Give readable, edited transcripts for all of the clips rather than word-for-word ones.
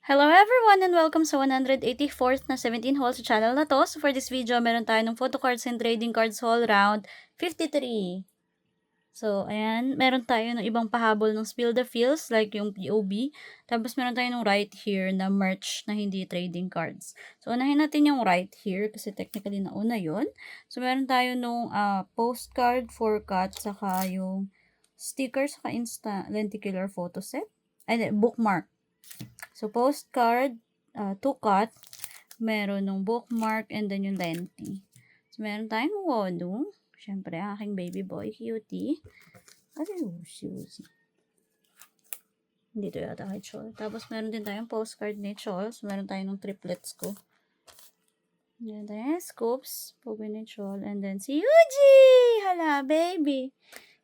Hello everyone and welcome sa 184th na 17 hole sa channel na to. So for this video, meron tayo ng photo cards and trading cards hole round 53. So ayan, meron tayo ng ibang pahabol ng spill the feels like yung POB. Tapos meron tayo ng right here na merch na hindi trading cards. So unahin natin yung right here kasi technically nauna yun. So meron tayo nung postcard, forecut, saka yung sticker, saka lenticular photo set. Ay, bookmark. So, postcard, 2 cut, meron ng bookmark, and then yung lenti. So, meron tayong Wonu. Siyempre, aking baby boy, cutie. Ano yung shoes? Dito yata kay Chol. Tapos, meron din tayong postcard ni Chol. So, meron tayong triplets ko. Meron tayong scoops, Pogi ni Chol. And then, si Yuji! Hala, baby!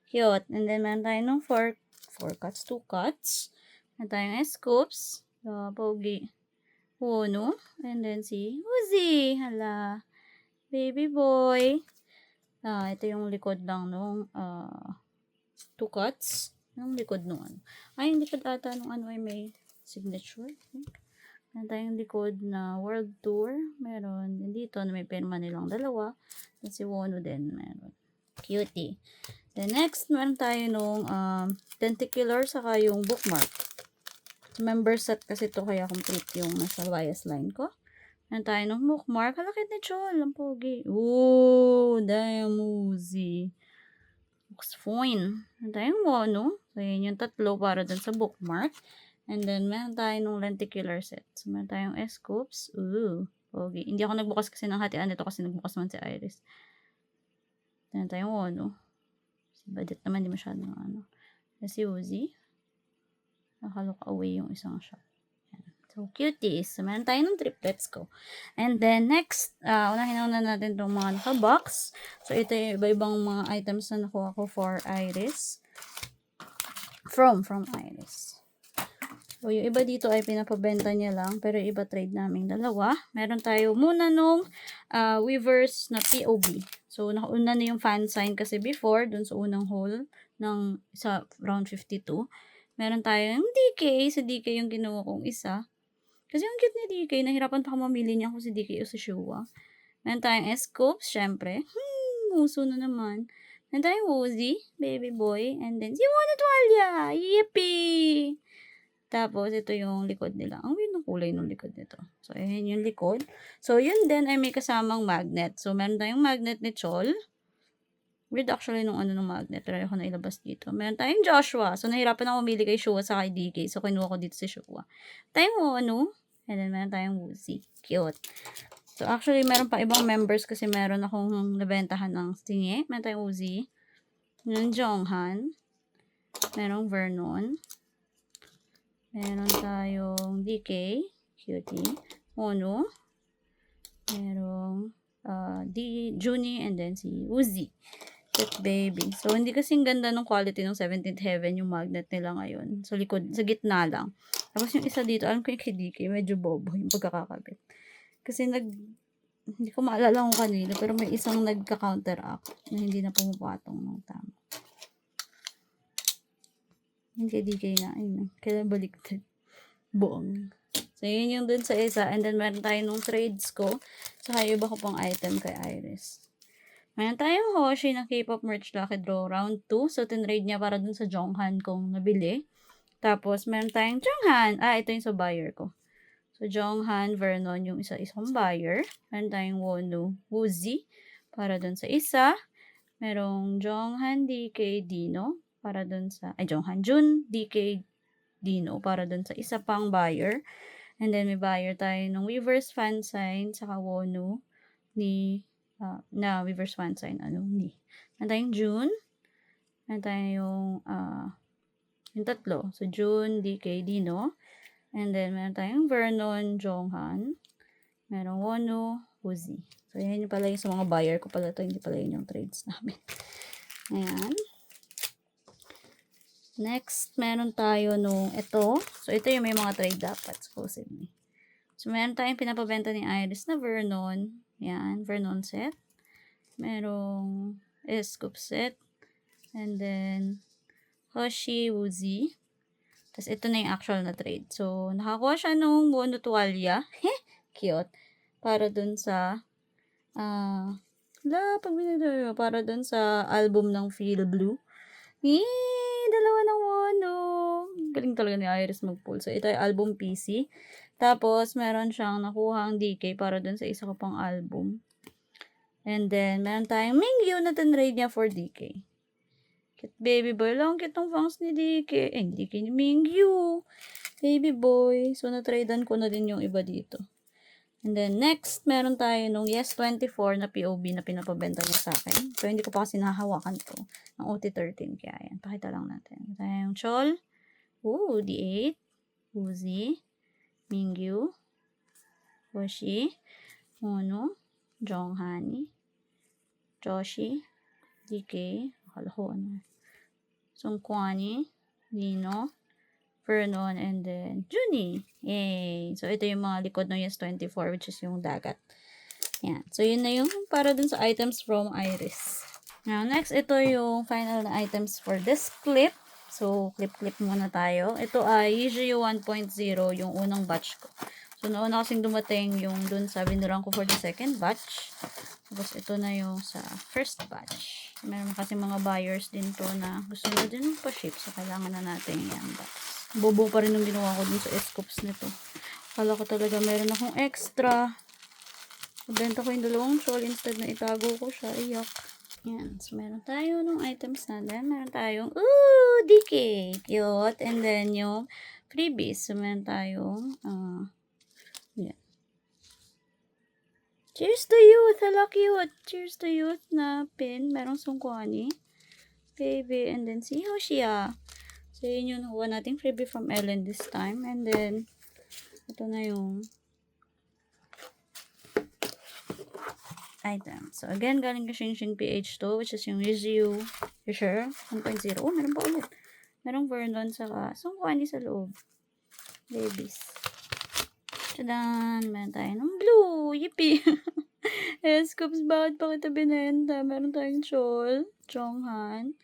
Cute. And then, meron tayong 4 cuts, 2 cuts. Meron tayong scoops. Pogi. Uno. And then si Uzi. Hala. Baby boy. Ito yung likod lang nung 2 cuts. Yung likod nung ano. Ay, yung likod ata nung ano ay may signature. Meron tayong likod na world tour. Meron din dito na may perma nilang dalawa. At si Wono din meron. Cutie. Then next, meron tayo nung tentacular saka yung bookmark. Member set kasi to kaya complete yung nasa bias line ko. Meron tayo ng bookmark. Halakit ni Chol. Ang pogi. Ooh, Diamuzi. Looks fine. Meron tayong Wono. So, yun yung tatlo para dun sa bookmark. And then, meron tayo ng lenticular set. So, meron tayong S-scoops. Ooh, pogi. Hindi ako nagbukas kasi ng hatian. Ito kasi nagbukas man si Iris. Meron tayong Wono. Si Badet naman, di masyado ng ano. Si Uzi. Nakalook away yung isang shot. So, cuties. So, meron tayo ng triplets ko. And then, next, unahin natin itong mga naka-box. So, ito yung iba-ibang mga items na nakuha ko for Iris. From Iris. So, yung iba dito ay pinapabenta niya lang. Pero yung iba trade naming dalawa. Meron tayo muna nung Weavers na POB. So, nakauna na yung fan sign kasi before, dun sa unang hole ng sa round 52. Meron tayong DK. Sa DK yung kinuha kong isa. Kasi ang cute ni DK. Nahirapan pa ako mamili niya kung si DK o si Shua. Meron tayong S-scoops, syempre. Muso na naman. Meron tayong Woozy, baby boy. And then, si Wona Tuwalya! Yippee! Tapos, ito yung likod nila. Ang weird ng kulay ng likod nito. So, ayan yung likod. So, yun din ay may kasamang magnet. So, meron tayong magnet ni Chol. Weird actually nung ano ng magnet. Try ko na ilabas dito. Meron tayong Joshua. So, nahirapan ako umili kay Shua sa kay DK. So, kinuha ko dito si Shua. Tayong ano. And then, meron tayong Woozy. Cute. So, actually, meron pa ibang members kasi meron akong nabentahan ng Stingy. Meron tayong Woozy. Meron Jonghan. Merong Vernon. Meron tayong DK. Cutie. Mono. Merong Junie. And then si Woozy. Cute baby. So, hindi kasing ganda ng quality ng 17th Heaven yung magnet nila ngayon. So, likod, sa gitna lang. Tapos yung isa dito, alam ko yung kay DK, medyo bobo yung pagkakakabit. Kasi hindi ko maalala kung kanina, pero may isang nagka-counteract na hindi na pumapatong ng tama. Yung kay DK na, ayun, kailan baliktad. Buong. So, yun yung dun sa isa. And then, meron tayo nung trades ko. Saka yung iba ko pang item kay Iris. Meron tayong Hoshi na K-pop merch lucky draw round 2. So, tinrade niya para dun sa Jonghan kong nabili. Tapos, meron tayong Jonghan. Ito yung sa buyer ko. So, Jonghan, Vernon, yung isang buyer. Meron tayong Wonu, Woozy, para dun sa isa. Merong Jonghan, DK, Dino, para dun sa, Jonghan Jun, DK, Dino, para dun sa isa pang buyer. And then, may buyer tayo ng Weavers fan sign, saka Wonu, ni na reverse one sign, ni. Meron tayong June. Meron tayong, yung tatlo. So, June, DK, Dino. And then, meron tayong Vernon, Jonghan. Merong Wono, Woozy. So, yan yung pala yung sa mga buyer ko pala to. Hindi pala yun yung trades namin. Ayan. Next, meron tayo nung ito. So, ito yung may mga trade dapat, supposedly. So, meron tayong pinapabenta ni Iris na Vernon. Yan, Vernon set. Merong scoop set. And then, Hoshi, Woozy. Tapos, ito na yung actual na trade. So, nakakuha siya nung Wono Tuwalya. Cute. Para dun sa, para dun sa album ng Feel Blue. Dalawa ng Wono. Galing talaga ni Iris mag-pull. So, ito ay album PC. Tapos, meron siyang nakuhang DK para dun sa isa ko pang album. And then, meron tayong Mingyu na tinrade niya for DK. Cute baby boy. Lang cute ng fangs ni DK. DK ni Mingyu. Baby boy. So, na-tradean ko na din yung iba dito. And then, next, meron tayo nung Yes24 na POB na pinapabenta niya sa akin. So, hindi ko pa kasi nahawakan to. Ang OT13. Kaya, yan. Pakita lang natin. Ito yung Chol. D8. Uzi. Mingyu. Hoshi. Mono. Jonghani. Joshi. DK. Akala ko ano. Sungkwani. Dino. Vernon, and then Junie. Yay! So, ito yung mga likod ng Yes24, which is yung dagat. Yan. So, yun na yung para dun sa items from Iris. Now, next, ito yung final na items for this clip. So, clip muna tayo. Ito ay Yizhiyu 1.0, yung unang batch ko. So, nauna kasing dumating yung dun sa binurang ko for the second batch. Tapos, ito na yung sa first batch. Meron kasi mga buyers din to na gusto nyo din pa-ship. So, kailangan na natin yan box. Bobo pa rin yung ginawa ko dun sa scoops nito. Kala ko talaga meron akong extra. Nabenta ko yung dalawang shawl instead na itago ko siya. Iyak. Yan. So, meron tayo ng items natin. Meron tayong, DK. Cute. And then, yung freebies. So, meron tayong, yan. Cheers to youth. Hala, cute. Cheers to youth na pin. Merong sungkwani. Baby. And then, si Hoshia. So, yun yung nakuha nating freebie from Ellen this time. And then, ito na yung item. So, again, galing ka Shinshin PH2, which is yung Yizhiyu. You sure? 1.0. Meron pa ulit. Merong Vernon, saka sungkwani sa loob. Babies. Tadan! Meron tayo ng blue. Yippee! Scoops, bakit pa kita binenta? Meron tayong Chol, Chonghan,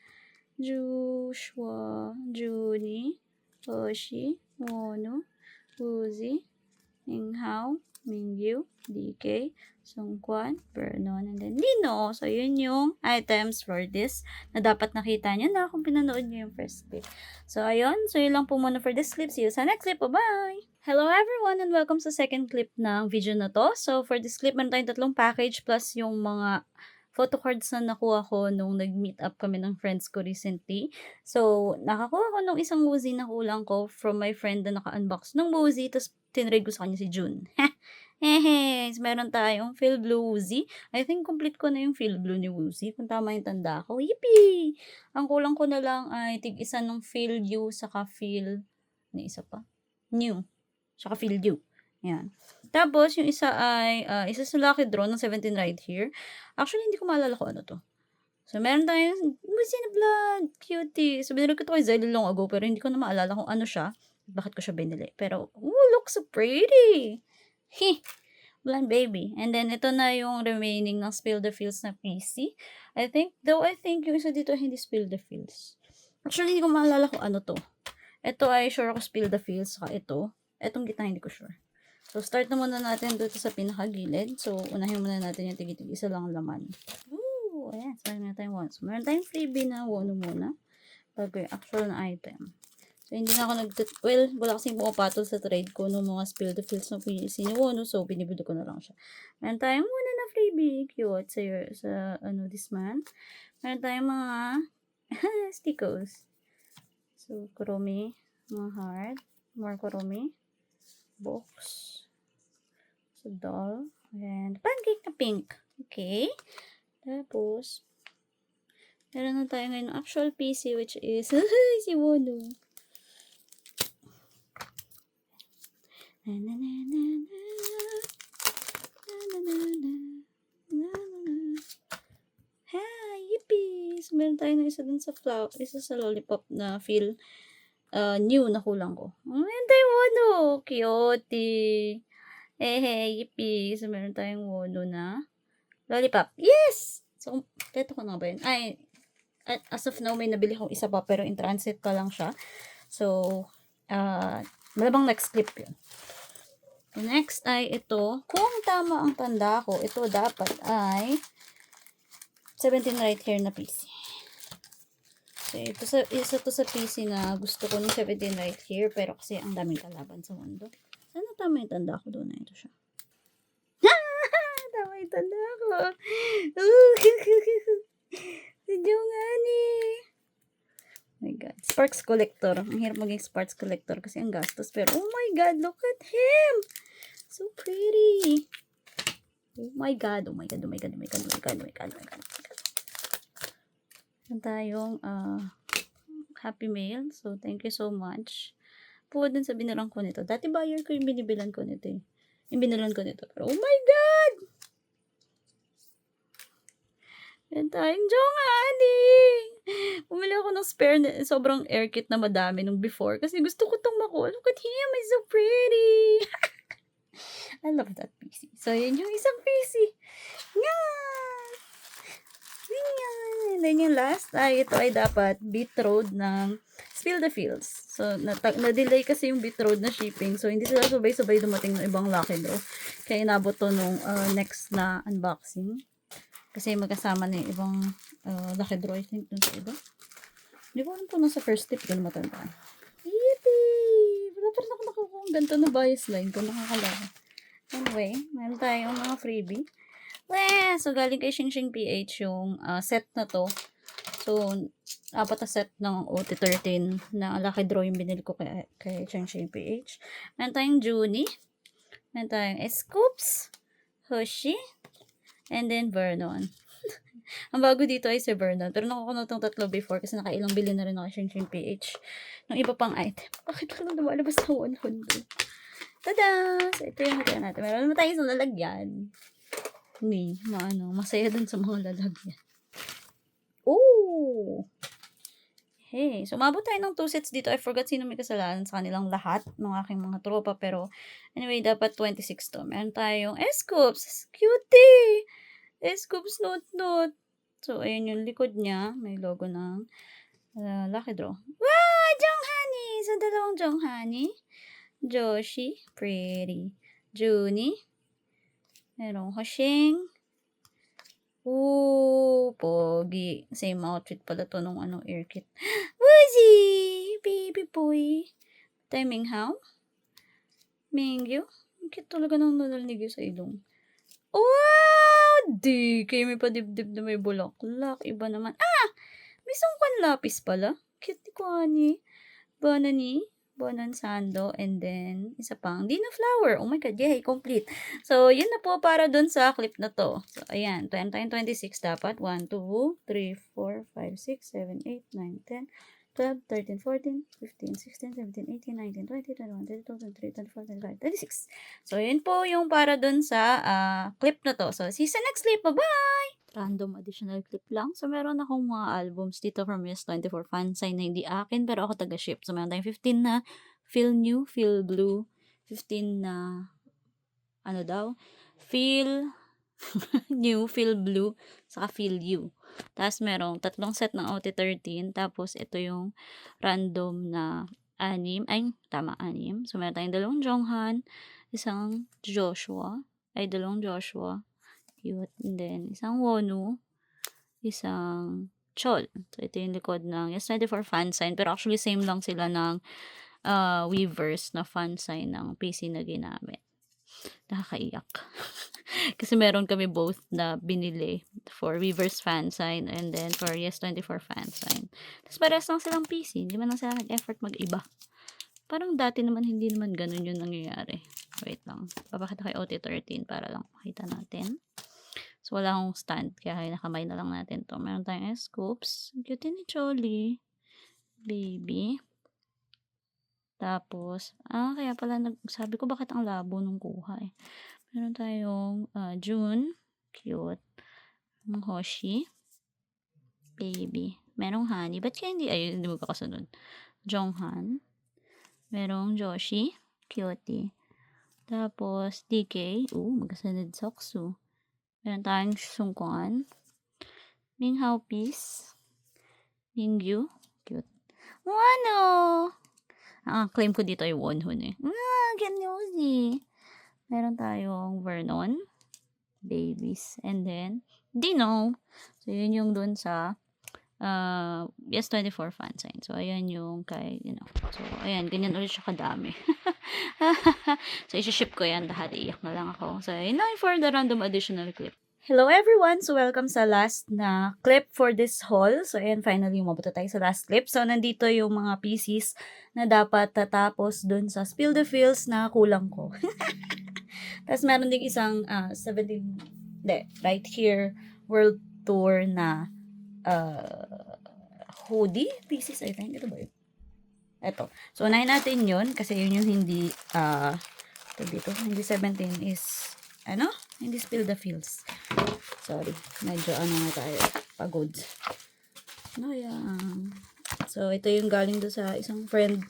Joshua, Junie, Hoshi, Mono, Uzi, Minghao, Mingyu, DK, Sungkwan, Vernon, and then Dino. So, yun yung items for this na dapat nakita nyo na kung pinanood nyo yung first clip. So, ayun. So, yun lang po muna for this clip. See you sa next clip. Bye-bye! Hello everyone and welcome sa second clip ng video na to. So, for this clip, meron tayong tatlong package plus yung mga photo cards na nakuha ko nung nag-meet up kami ng friends ko recently. So, nakakuha ko nung isang Woozy na kulang ko from my friend na naka-unbox ng Woozy, tapos tinrade ko sa kanya si June. So, meron tayong Feel Blue Woozy. I think complete ko na yung Feel Blue ni Woozy, kung tama yung tanda ko. Yippee! Ang kulang ko na lang ay tig-isa ng Feel You, saka Feel, isa pa? New. Saka Feel You. Yan. Tapos, yung isa ay, isa sa lucky draw ng 17 right here. Actually, hindi ko maalala kung ano to. So, meron tayong Woozy na Blood. Cutie. So, binili ko ito kay Zylil long ago, pero hindi ko na maalala kung ano siya. Bakit ko siya binili. Pero, look so pretty. Blonde baby. And then, ito na yung remaining ng Spill the Feels na PC. I think yung isa dito hindi Spill the Feels. Actually, hindi ko maalala kung ano to. Ito ay sure ako Spill the Feels. Saka ito. Etong gitna hindi ko sure. So, start na muna natin dito sa pinakagilid. So, unahin muna natin yung tig-tig. Isa lang laman. Ayan. So, meron tayong one. So, meron tayong freebie na Wono muna. Bago yung actual na item. So, hindi na ako wala kasing pumapatol sa trade ko ng mga Spill the Feels na Wono. So, binibili ko na lang siya. Meron tayong Wono na freebie. Cute. This month. Meron tayong mga stickers. So, Kuromi. Mga heart. More Kuromi. Box. So, doll. And pancake na pink. Okay. Tapos, meron na tayo ngayon ng actual PC, which is si Wono. Hi, yippee! So, meron tayo ng isa dun sa isa sa lollipop na feel new na kulang ko. Meron tayong Wono. Cute. Yippee. So, meron tayong Wono na lollipop. Yes! So, kompleto ko na ba yun? As of now, may nabili akong isa pa, pero in transit pa lang siya. So, Malamang next clip yun. Next ay ito. Kung tama ang tanda ko, ito dapat ay 17 right here na PC. So, isa to sa PC na gusto ko ng 17 right here, pero kasi ang daming kalaban sa mundo. Sana tama yung tanda ko doon na ito siya. Tama yung tanda ko. Medyo nga ni. Oh my God. Sparks collector. Ang hirap maging sparks collector kasi ang gastos. Pero, oh my God, look at him! So pretty. Oh my God, oh my God, oh my God, oh my God, oh my God, oh my God, oh my God. Yan tayong Happy Mail. So, thank you so much. Puwad din sa binilang ko nito. Dati buyer ko yung binibilan ko nito eh. Yung binilan ko nito. Pero, oh my God! Yan tayong Jongani! Bumili ako ng spare na sobrang air kit na madami nung before. Kasi gusto ko itong makuha. Look at him, he's so pretty! I love that PC. So, yun yung isang PC. Yan! And then yung last ay ito ay dapat Beetroad ng Spill the Fields. So, na-delay kasi yung Beetroad na shipping. So, hindi sila sabay-sabay dumating ng ibang Lucky Draw. Kaya inabot to nung next na unboxing. Kasi magkasama na yung ibang Lucky Draw, I think, dun sa iba. Hindi ko alam po nasa first tip, ko na matandaan. Yippee! Wala pa rin ako nakukuha ang ganito na bias line kung nakakalala. Anyway, meron tayong mga freebie. So, galing kay Xing PH yung set na to. So, apat na set ng OT13 na Lucky Draw yung binili ko kay Xing PH. Meron tayong Junie. Meron tayong Scoops, Hoshi, and then Vernon. Ang bago dito ay si Vernon. Pero nakukuha itong tatlo before kasi nakailang bili na rin ako kay Xing PH. Ng iba pang item. Bakit lang lumalabas na 100? Tada! So, ito yung hatiyan natin. Meron naman tayo isang lalagyan. Masaya dun sa mga lalagyan. Oh! Hey, so umabot tayo ng 2 sets dito. I forgot sino may kasalanan sa kanilang lahat ng aking mga tropa. Pero, anyway, dapat 26 to. Meron tayong Scoops. Cutie! Scoops Note. So, ayun yung likod niya. May logo ng Lucky Draw. Wow! Jonghani! So, dalawang Jonghani. Joshi. Pretty. Junie. Merong Hoshing. Ooh, pogi. Same outfit pala to nung air kit. Woozy! Baby boy. Tayo Minghao. Mingyu. Ang cute talaga ng nalaligyo sa ilong. Wow! Di! Kayo may padibdib na may bulaklak. Iba naman. May sungkan lapis pala. Cute ni Kwani. Banani. Bonan Sando, and then, isa pang, Dino Flower. Oh my God, yay, complete. So, yun na po para dun sa clip na to. So, ayan, 26 dapat. 1, 2, 3, 4, 5, 6, 7, 8, 9, 10, 12, 13, 14, 15, 16, 17, 18, 19, 20, 21, 22, 23, 24, 25, 26. So, yun po yung para dun sa clip na to. So, see you sa next clip. Bye-bye! Random additional clip lang. So, meron akong mga albums dito from Yes24 fansign na hindi akin, pero ako taga-ship. So, meron tayong 15 na Feel New, Feel Blue, 15 na, Feel New, Feel Blue, saka Feel You. Tapos, merong 3 set ng OT13, tapos ito yung random na 6. So, meron tayong 2 Jonghan, isang Joshua, 2 Joshua, cute. And then, isang Wonu, isang Chol. So, ito yung likod ng Yes24 fansign. Pero actually, same lang sila ng Weavers na fansign ng PC na ginamit. Nakakaiyak. Kasi meron kami both na binili for Weavers fansign and then for Yes24 fansign. Tapos parehas lang silang PC. Hindi man lang sila nag-effort mag-iba. Parang dati naman, hindi naman ganun yung nangyayari. Wait lang. Papakita kay OT13 para lang makita natin. So, wala akong stand. Kaya nakamay na lang natin to. Meron tayong Scoops. Cute ni Choli. Baby. Tapos, kaya pala sabi ko bakit ang labo nung kuha eh. Meron tayong June. Cute. Hoshi. Baby. Merong Honey. Ba't kaya hindi magkakasunod? Jonghan. Merong Joshi. Cutie. Tapos, DK. Magkasunod Soksu. Meron tayong Sungkuan. Minghao Peace. Mingyu. Cute. Wano! Claim ko dito ay Wonhoon eh. Ganyan. Meron tayong Vernon, babies, and then Dino. So, yun yung dun sa Yes24 fan sign. So, ayan yung kay, So, ayan, ganyan ulit siya kadami. So, isi-ship ko yan lahat. Iyak na lang ako. So, yun lang for the random additional clip. Hello everyone! So, welcome sa last na clip for this haul. So, ayan, finally, umabot na tayo sa last clip. So, nandito yung mga pieces na dapat tatapos dun sa Spill the Feels na kulang ko. Tapos, meron ding isang 17, right here, world tour na hoodie pieces, I think. Ito ba yun? Ito. So, unahin natin yun kasi yun yung hindi, dito, hindi 17 is, hindi Spill the Feels. Sorry, medyo na tayo, pagod. Yan. So, ito yung galing do sa isang friend,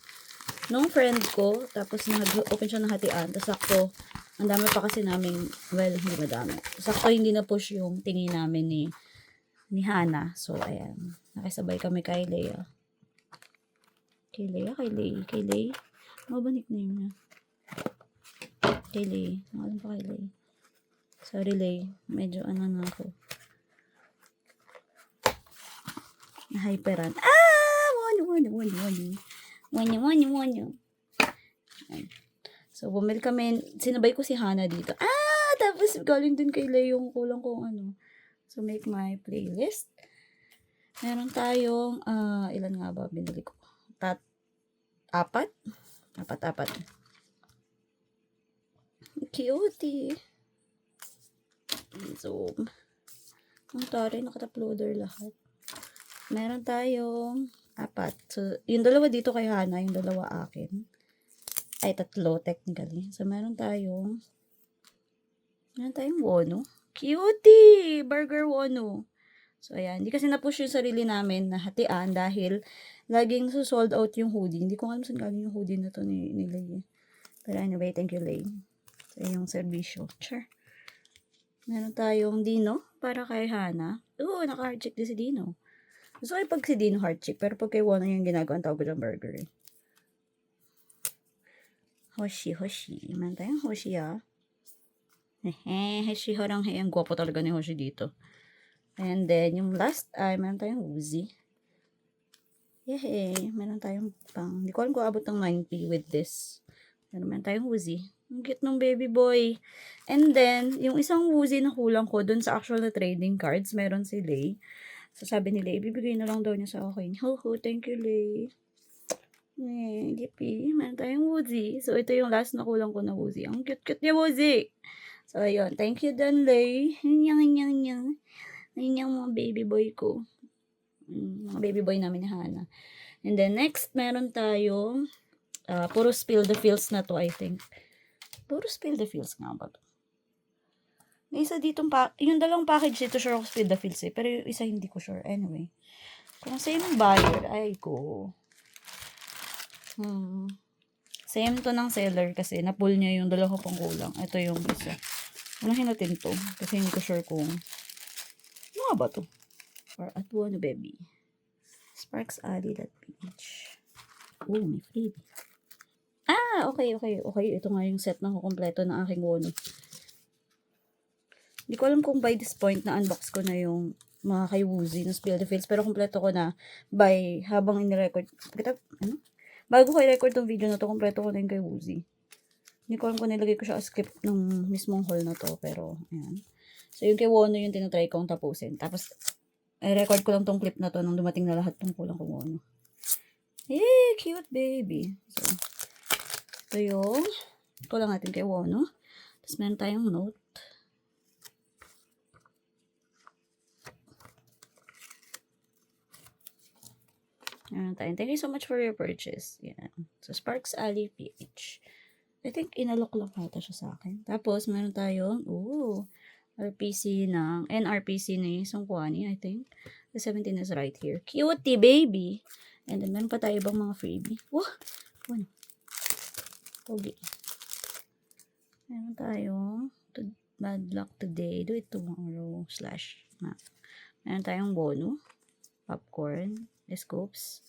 nung friend ko, tapos nag-open siya ng hatian, tapos sakto, ang dami pa kasi namin, well, hindi madami. Sakto hindi na push yung tingin namin ni Hana. So, ayan. Nakisabay kami kay Leia. Kay Leia. Ano ba nickname niya? Kay Leia. Nakalim pa kay Leia. Sorry, Leia. Medyo na ako. Na-hyperan. Wanya. So, bumili kami. Sinabay ko si Hana dito. Tapos galing din kay Leia yung kulang kong So, make my playlist. Meron tayong, ilan nga ba binili ko? Apat. Cutie. Zoom. Ang tari, nakata-uploader lahat. Meron tayong 4. So, yung dalawa dito kay Hana, yung dalawa akin. Ay, 3 technically. So, meron tayong Wono. Cutie! Burger Wono. So, ayan. Hindi kasi na-push yung sarili namin na hatian dahil laging sold out yung hoodie. Hindi ko alam saan galing yung hoodie na to ni Lay. Pero anyway, thank you, Lay. So, yung servisyo. Sure. Meron tayong Dino para kay Hana. Naka-heart check din si Dino. Gusto ko pag si Dino heart check, pero pag kay Wono yung ginagawa, ang tawag ko ng burger. Hoshi. Meron tayong Hoshi, Hoshi harang ang gwapo talaga ni Hoshi dito. And then, yung last ay, meron tayong Woozy. Yehey! Meron tayong hindi ko alam kung abot ng 90 with this. Pero meron tayong Woozy. Ang cute ng baby boy. And then, yung isang Woozy na kulang ko dun sa actual na trading cards, meron si Lay. So, sabi ni Lay, bibigay na lang daw niya sa akin. Thank you, Lay. Gippy. Meron tayong Woozy. So, ito yung last na kulang ko na Woozy. Ang cute-cute niya, Woozy! So, ayun. Thank you, Dan Lay. Anyang. Ayun yung mga baby boy ko. Mga baby boy namin ni Hana. And then, next, meron tayong puro Spill the Feels na to, I think. Puro Spill the Feels nga ba to? May isa ditong yung dalawang package dito, sure ako Spill the Feels pero yung isa hindi ko sure. Anyway. Kung same buyer, ay ko. Same to ng seller kasi na-pull niya yung dalawa pang kulang. Ito yung isa. Unahin natin to kasi hindi ko sure kung ano ba to? Or at one baby. Sparksalley.ph. May freebie. Okay. Ito nga yung set na kukumpleto ng aking Wono. Hindi ko alam kung by this point na unbox ko na yung mga kay Woozy na Spill the Feels, pero kumpleto ko na by habang in-record. Bago ko i-record tong video na to, kumpleto ko na yung kay Woozy. Hindi ko alam kung nilagay ko siya as script ng mismong haul na to, pero ayan. So, yung kay Wono yung tinatry kong tapusin. Tapos, i-record ko lang tong clip na to nung dumating na lahat ng kulang kong Wono. Cute baby. So, ito yung kulang natin kay Wono. Tapos, meron tayong note. Thank you so much for your purchase. Yan. So, Sparks Alley PH. I think inalok lang ata siya sa akin. Tapos, meron tayong, NRPC ni Songkwani, I think. The 17 is right here. Cutie baby! And then, meron pa tayo ibang mga freebie. Pogi. Meron tayong bad luck today. Do it tomorrow. / Meron tayong Wono. Popcorn. Scoops.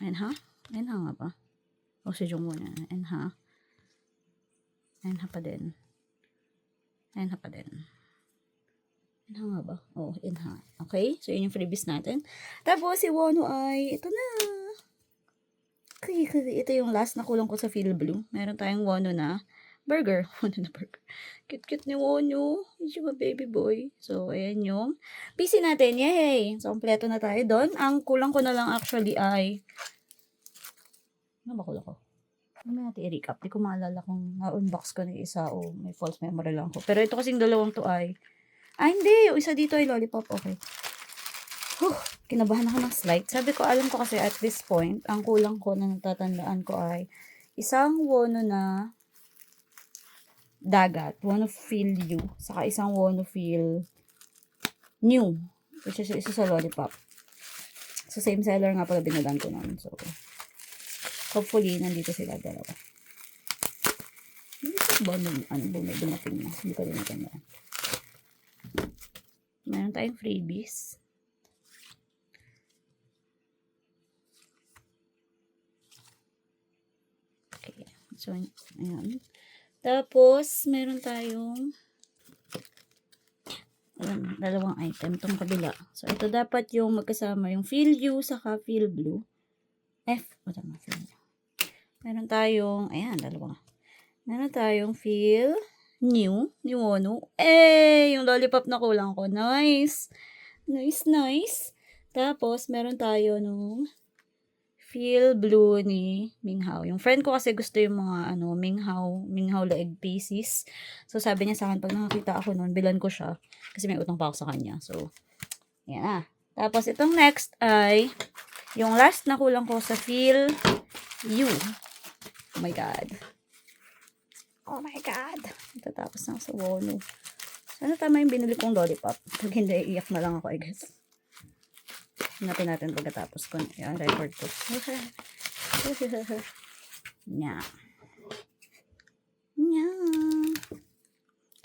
Enha? Enha nga ba? O si Jung muna. Enha. Enha pa din. Enha pa din. Enha nga ba? Oh, enha. Okay? So, yun yung freebies natin. Tapos, si Wonu ay, ito na. Kasi ito yung last na kulang ko sa Feel Blue. Meron tayong Wonu na burger. Wonu na burger. Cute-cute ni Wonu. Yung baby boy. So, ayan yung PC natin. Yay! So, kompleto na tayo doon. Ang kulang ko na lang actually ay ano ba kulang ko? Ano natin i-recap? Di ko maalala kung na-unbox ko na isa o may false memory lang ko. Pero ito kasing dalawang to ay hindi! Yung isa dito ay lollipop. Okay. Kinabahan ako ng slide. Sabi ko, alam ko kasi at this point, ang kulang ko na natatandaan ko ay isang Wonu na dagat. Wonu feel you. Saka isang Wonu feel new. Which is isa sa lollipop. So, same seller nga pala binadan ko naman. So, hopefully, nandito sila dalawa. Hindi ko ba dumating na? Hindi ko din natandaan. Meron tayong freebies. Okay. So, ayan. Tapos, meron tayong dalawang item itong kabila. So, ito dapat yung magkasama yung Feel You saka Feel Blue. Meron tayong, ayan, dalawa. Meron tayong Feel New, ni Wonu. Yung lollipop na kulang ko. Nice! Nice. Tapos, meron tayo nung Feel Blue ni Minghao. Yung friend ko kasi gusto yung mga, Minghao Laeg pieces. So, sabi niya sa akin, pag nakakita ako nun, bilan ko siya. Kasi may utang pa ako sa kanya. So, yan na. Tapos, itong next ay, yung last na kulang ko sa Feel You. Oh my God. Oh my God. Tatapos na sa Wonu. Sana tama yung binili kong lollipop. Pag hindi, iyak na lang ako, I guess. Hanapin natin pagkatapos ko. Yan, record ko. Nya.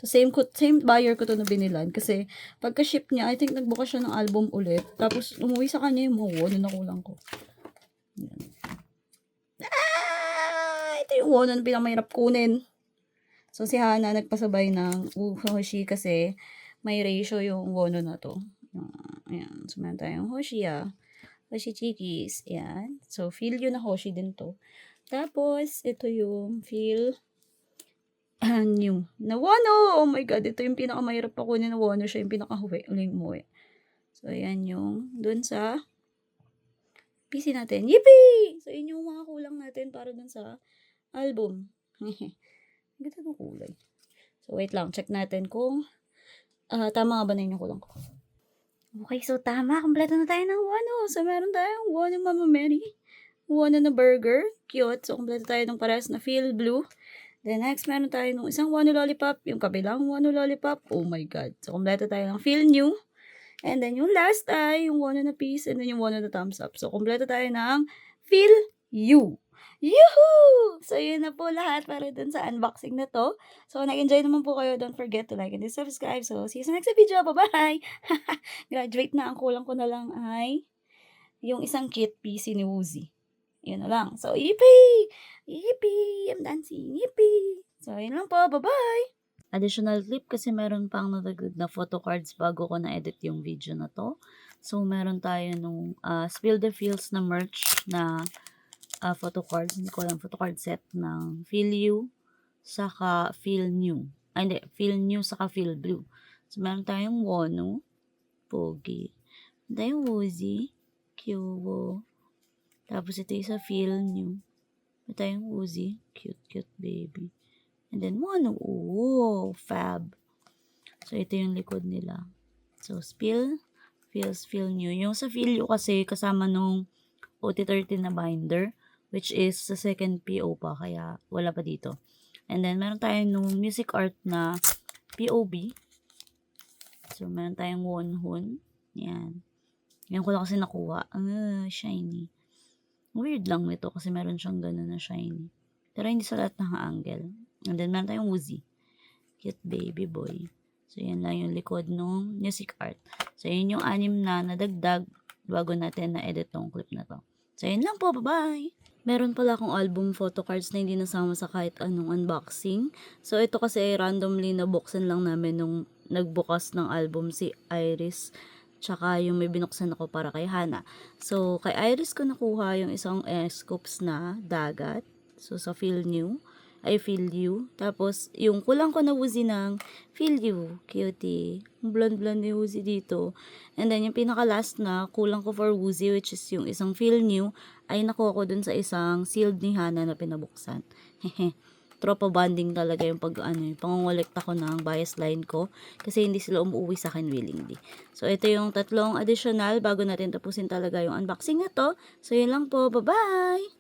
So, same buyer ko to na binilan. Kasi, pagka-ship niya, I think nagbukas siya ng album ulit. Tapos, umuwi sa kanya yung mga Wonu na kulang ko. Yan. Ito yung Wonu na pinamahirap kunin. So, si Hana nagpasabay ng Hoshi kasi may ratio yung Wonu na to. Ayan. So, meron tayong Hoshi, Hoshi Chikis. Ayan. So, feel you na Hoshi din to. Tapos, ito yung feel new na Wonu. Oh my God. Ito yung pinakamahirap pa kunin na Wonu. Siya yung pinakahuling umuwi. So, ayan yung dun sa PC natin. Yippee! So, yun yung mga kulang natin para dun sa album. Ganda ng kulay. So, wait lang. Check natin kung tama nga ba na yun yung kulang ko. Okay, so tama. Kompleto na tayo ng Wonu. So, meron tayong Wonu Mama Mary. Wonu na burger. Cute. So, kompleto tayo ng parehas na Feel Blue. Then, next, meron tayo ng isang Wonu lollipop. Yung kabilang Wonu lollipop. Oh my God. So, kompleto tayo ng Feel New. And then, yung last ay yung Wonu na piece. And then, yung Wonu na thumbs up. So, kompleto tayo ng Feel You. Yuhuu! So, yun na po lahat para dun sa unboxing na to. So, nag-enjoy naman po kayo. Don't forget to like and subscribe. So, see you sa next video. Bye-bye! Graduate na. Ang kulang ko na lang ay yung isang kit PC ni Woozy. Yun na lang. So, yippee! Yippee! I'm dancing. Yippee! So, yun lang po. Bye-bye! Additional clip kasi meron pang natagod na photo cards bago ko na-edit yung video na to. So, meron tayo nung Spill the Feels na merch na photo cards. Hindi ko alam, photo card set ng Feel You saka Feel New. Hindi, Feel New saka Feel Blue. So, meron tayong Wonu. Pogi. Meron tayong Woozy. Cute. Tapos, ito yung sa Feel New. Meron tayong Woozy. Cute baby. And then, Wonu. Oh, fab. So, ito yung likod nila. So, Spill, Feels, Feel New. Yung sa Feel You kasi kasama nung OT13 na binder, which is sa second PO pa, kaya wala pa dito. And then, meron tayong nung music art na POB. So, meron tayong Wonhun. Yan. Yan ko lang kasi nakuha. Shiny. Weird lang nito kasi meron siyang ganun na shiny. Pero hindi sa lahat ng angle. And then, meron tayong Woozy. Cute baby boy. So, yan lang yung likod nung music art. So, yun yung 6 na nadagdag bago natin na-edit tong clip na to. So, yun lang po. Bye-bye! Meron pala akong album photo cards na hindi nasama sa kahit anong unboxing. So, ito kasi ay randomly nabuksan lang namin nung nagbukas ng album si Iris. Tsaka yung may binuksan ako para kay Hana. So, kay Iris ko nakuha yung isang scoops na dagat. So, sa Feel New. I Feel You. Tapos, yung kulang ko na Woozy ng Feel You. Cutie. Blonde-blonde ni Woozy dito. And then, yung pinaka-last na kulang ko for Woozy, which is yung isang Feel New, ay nakuha ko dun sa isang sealed ni Hana na pinabuksan. Hehe. Tropa bonding talaga yung yung pangongolekta ko ng bias line ko kasi hindi sila umuwi sa akin willingly. So, ito yung tatlong additional bago natin tapusin talaga yung unboxing na to. So, yun lang po. Bye-bye!